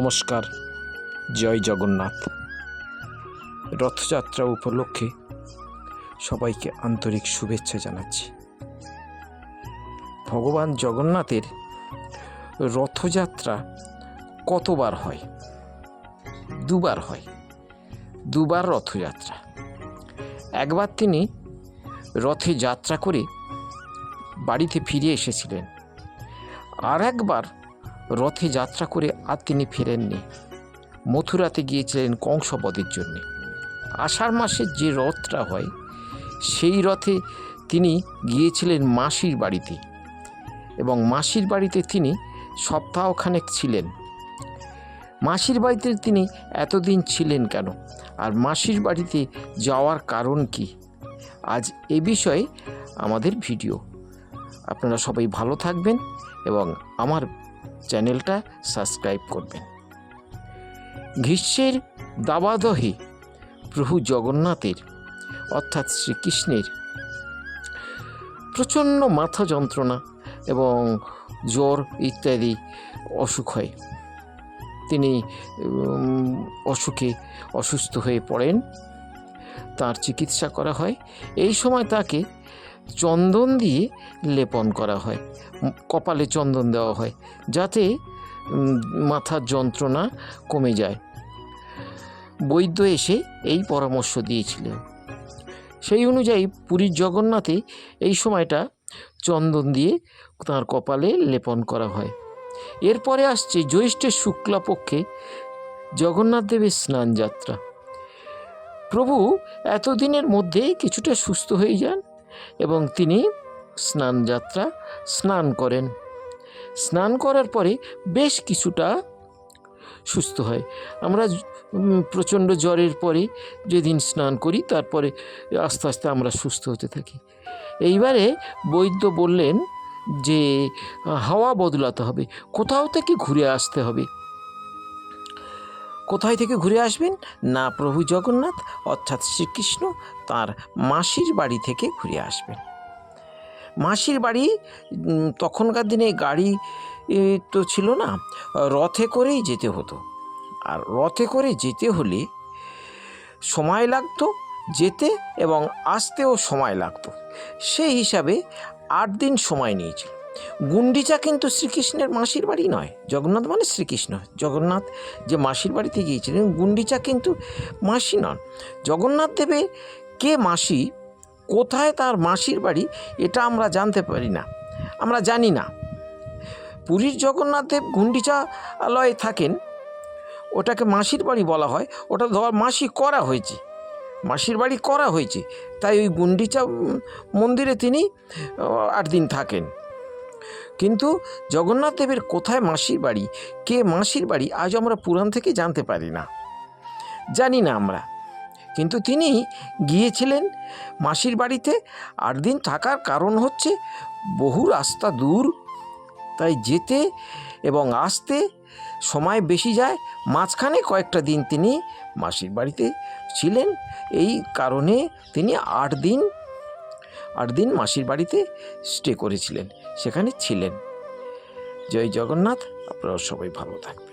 নমস্কার, জয় জগন্নাথ। রথযাত্রা উপলক্ষে সবাইকে আন্তরিক শুভেচ্ছা জানাচ্ছি। ভগবান জগন্নাথের রথযাত্রা কতবার হয়? দুবার হয়। দুবার রথযাত্রা। একবার তিনি রথে যাত্রা করে বাড়িতে ফিরে এসেছিলেন, আর একবার রথে যাত্রা করে আর তিনি ফেরেননি। মথুরাতে গিয়েছিলেন কংসবধের জন্য। আষাঢ় মাসের যে রথটা হয় সেই রথে তিনি গিয়েছিলেন মাসির বাড়িতে, এবং মাসির বাড়িতে তিনি সপ্তাহখানেক ছিলেন। মাসির বাড়িতে তিনি এতদিন ছিলেন কেন, আর মাসির বাড়িতে যাওয়ার কারণ কি? আজ এ বিষয়ে আমাদের ভিডিও। আপনারা সবাই ভালো থাকবেন এবং আমার চ্যানেলটা সাবস্ক্রাইব করবেন। গ্রীষ্মের দাবাদহে প্রভু জগন্নাথের অর্থাৎ শ্রীকৃষ্ণের প্রচণ্ড মাথা যন্ত্রণা এবং জ্বর ইত্যাদি অসুখ হয়। তিনি অসুস্থ হয়ে পড়েন। তার চিকিৎসা করা হয়। এই সময় তাকে চন্দন দিয়ে লেপন করা হয়, কপালে চন্দন দেওয়া হয়, যাতে মাথার যন্ত্রণা কমে যায়। বৈদ্য এসে এই পরামর্শ দিয়েছিলেন। সেই অনুযায়ী পুরীর জগন্নাথে এই সময়টা চন্দন দিয়ে তাঁর কপালে লেপন করা হয়। এরপরে আসছে জ্যৈষ্ঠের শুক্লাপক্ষে জগন্নাথ দেবের স্নান যাত্রা। প্রভু এতদিনের মধ্যেই কিছুটা সুস্থ হয়ে যান এবং তিনি স্নান করেন। স্নান করার পরে বেশ কিছুটা সুস্থ হয়। আমরা প্রচণ্ড জ্বরের পরে যেদিন স্নান করি, তারপরে আস্তে আস্তে আমরা সুস্থ হতে থাকি। এইবারে বৈদ্য বললেন যে হাওয়া বদলাতে হবে, কোথাও থেকে ঘুরে আসতে হবে। কোথায় থেকে ঘুরে আসবেন না, প্রভু জগন্নাথ অর্থাৎ শ্রীকৃষ্ণ তার মাসির বাড়ি থেকে ঘুরে আসবেন। মাসির বাড়ি তখনকার দিনে গাড়ি তো ছিল না, রথে করেই যেতে হতো। আর রথে করে যেতে হলে সময় লাগতো যেতে, এবং আসতেও সময় লাগতো। সেই হিসাবে 8 দিন সময় নিয়েছিল। গুন্ডিচা কিন্তু শ্রীকৃষ্ণের মাসির বাড়ি নয়। জগন্নাথ মানে শ্রীকৃষ্ণ, জগন্নাথ যে মাসির বাড়িতে গিয়েছিলেন, গুন্ডিচা কিন্তু মাসি নন। জগন্নাথ দেবের কে মাসি, কোথায় তার মাসির বাড়ি, এটা আমরা জানতে পারি না, আমরা জানি না। পুরীর জগন্নাথ দেব গুন্ডিচালয়ে থাকেন, ওটাকে মাসির বাড়ি বলা হয়। ওটা মাসি করা হয়েছে, মাসির বাড়ি করা হয়েছে, তাই ওই গুন্ডিচা মন্দিরে তিনি 8 দিন থাকেন। কিন্তু জগন্নাথ দেবের কোথায় মাসির বাড়ি, কে মাসির বাড়ি, আজ আমরা পুরাণ থেকে জানতে পারি না, জানি না আমরা। কিন্তু তিনি গিয়েছিলেন মাসির বাড়িতে। 8 দিন থাকার কারণ হচ্ছে বহু রাস্তা দূর, তাই যেতে এবং আসতে সময় বেশি যায়। মাঝখানে কয়েকটা দিন তিনি মাসির বাড়িতে ছিলেন। এই কারণে তিনি 8 দিন মাসির বাড়িতে স্টে করেছিলেন, সেখানে ছিলেন। জয় জগন্নাথ। আপনারা সবাই ভালো থাকবেন।